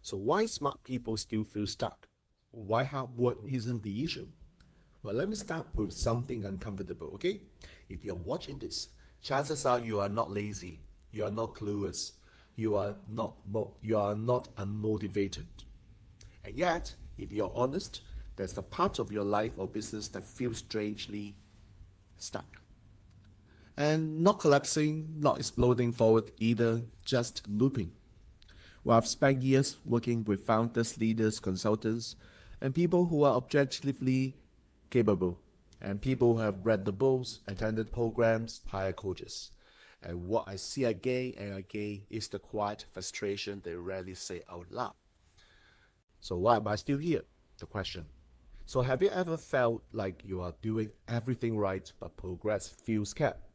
So why smart people still feel stuck? Why hard work isn't the issue? Well, let me start with something uncomfortable, okay? If you're watching this, chances are you are not lazy, you are not clueless, you are not unmotivated. And yet, if you're honest, there's a part of your life or business that feels strangely stuck. And not collapsing, not exploding forward either, just looping. Well, I've spent years working with founders, leaders, consultants, and people who are objectively capable, and people who have read the books, attended programs, hired coaches. And what I see again and again is the quiet frustration they rarely say out loud. So why am I still here? The question. So have you ever felt like you are doing everything right but progress feels capped?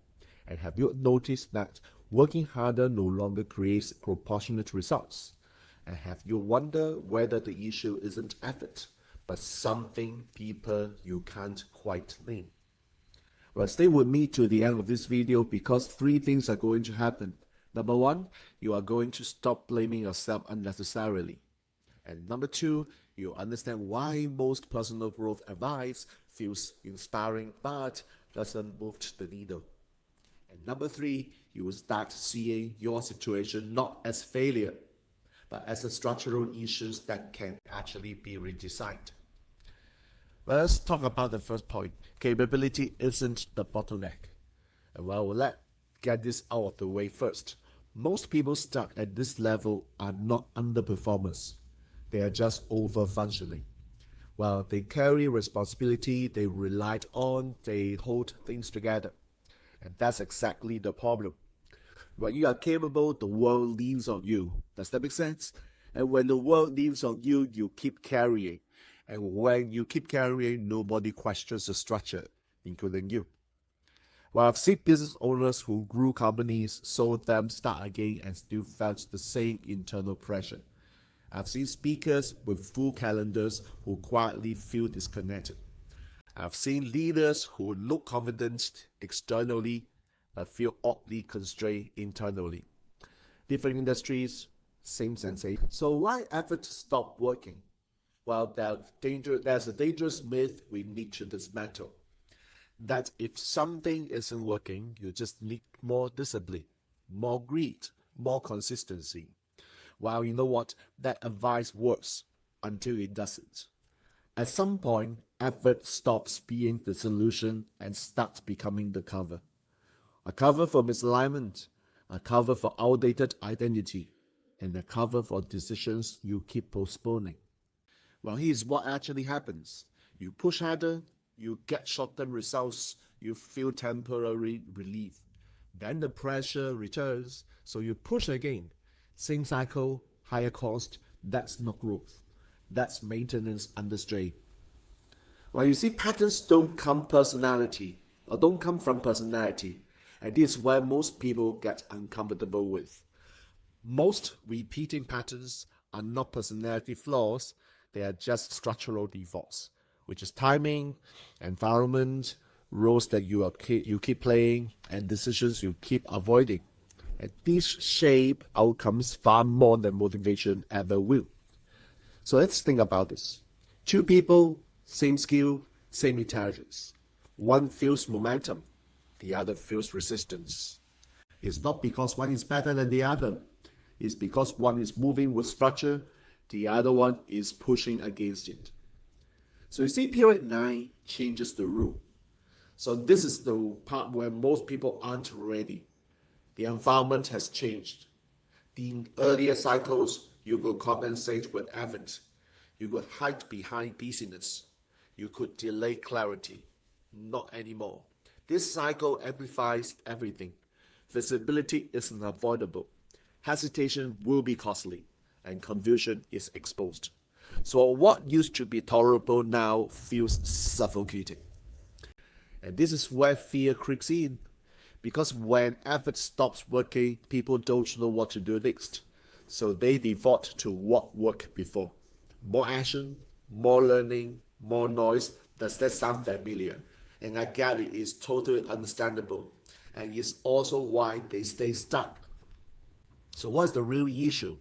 And have you noticed that working harder no longer creates proportionate results? And have you wondered whether the issue isn't effort, but something deeper you can't quite name? Well, stay with me to the end of this video because three things are going to happen. Number one, you are going to stop blaming yourself unnecessarily. And number two, you understand why most personal growth advice feels inspiring but doesn't move the needle. And number three, you will start seeing your situation not as failure, but as a structural issues that can actually be redesigned. Well, let's talk about the first point. Capability isn't the bottleneck. And well, let's get this out of the way first. Most people stuck at this level are not underperformers. They are just over-functioning. Well, they carry responsibility, they relied on, they hold things together. And that's exactly the problem. When you are capable, the world leans on you. Does that make sense? And when the world leans on you, you keep carrying. And when you keep carrying, nobody questions the structure, including you. Well, I've seen business owners who grew companies, sold them, start again, and still felt the same internal pressure. I've seen speakers with full calendars who quietly feel disconnected. I've seen leaders who look confident externally but feel oddly constrained internally. Different industries, same sensation. So why effort stop working? Well, there's a dangerous myth we need to dismantle. That if something isn't working, you just need more discipline, more greed, more consistency. Well, you know what? That advice works until it doesn't. At some point, effort stops being the solution and starts becoming the cover. A cover for misalignment, a cover for outdated identity, and a cover for decisions you keep postponing. Well, here's what actually happens. You push harder, you get short-term results, you feel temporary relief. Then the pressure returns, so you push again. Same cycle, higher cost, that's not growth. That's maintenance under strain. Well, you see, patterns don't come from personality. And this is where most people get uncomfortable with. Most repeating patterns are not personality flaws, they are just structural defaults, which is timing, environment, roles that you keep playing, and decisions you keep avoiding. And these shape outcomes far more than motivation ever will. So let's think about this. Two people, same skill, same intelligence. One feels momentum, the other feels resistance. It's not because one is better than the other. It's because one is moving with structure, the other one is pushing against it. So you see, period 9 changes the rule. So this is the part where most people aren't ready. The environment has changed. In earlier cycles, you could compensate with effort. You could hide behind busyness. You could delay clarity. Not anymore. This cycle amplifies everything. Visibility is unavoidable. Hesitation will be costly, and confusion is exposed. So what used to be tolerable now feels suffocating. And this is where fear creeps in. Because when effort stops working, people don't know what to do next. So they default to what worked before. More action, more learning, more noise. Does that sound familiar? And I get it, it's totally understandable. And it's also why they stay stuck. So what's the real issue?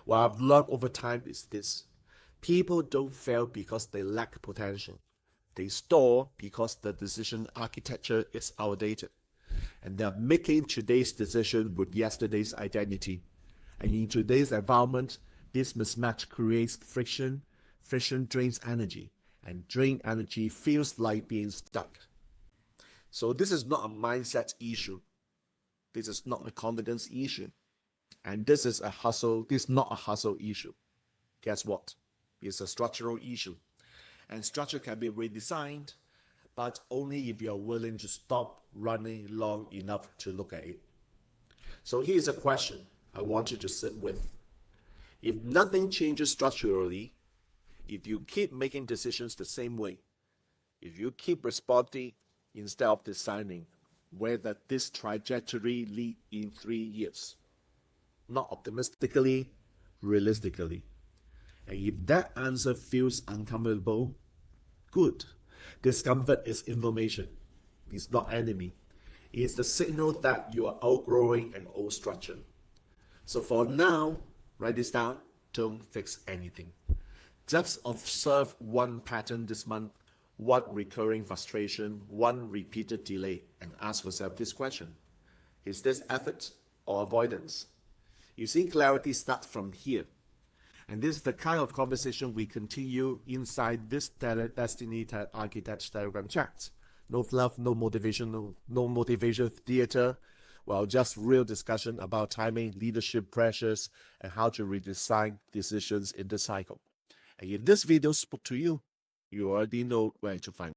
What I've learned over time is this: people don't fail because they lack potential. They stall because the decision architecture is outdated. And they're making today's decision with yesterday's identity. And in today's environment, this mismatch creates friction. Friction drains energy, and drained energy feels like being stuck. So this is not a mindset issue. This is not a confidence issue. And this is not a hustle issue. Guess what? It's a structural issue. And structure can be redesigned, but only if you're willing to stop running long enough to look at it. So here's a question I want you to sit with. If nothing changes structurally, if you keep making decisions the same way, if you keep responding instead of designing, where does this trajectory lead in 3 years? Not optimistically, realistically. And if that answer feels uncomfortable, good. Discomfort is information. It's not enemy. It's the signal that you are outgrowing an old structure. So for now, write this down. Don't fix anything. Just observe one pattern this month, one recurring frustration, one repeated delay, and ask yourself this question: is this effort or avoidance? You see, clarity starts from here. And this is the kind of conversation we continue inside this Destiny Architects Telegram chat. No fluff, no motivation theater. Well, just real discussion about timing, leadership pressures, and how to redesign decisions in the cycle. And if this video spoke to you, you already know where to find me.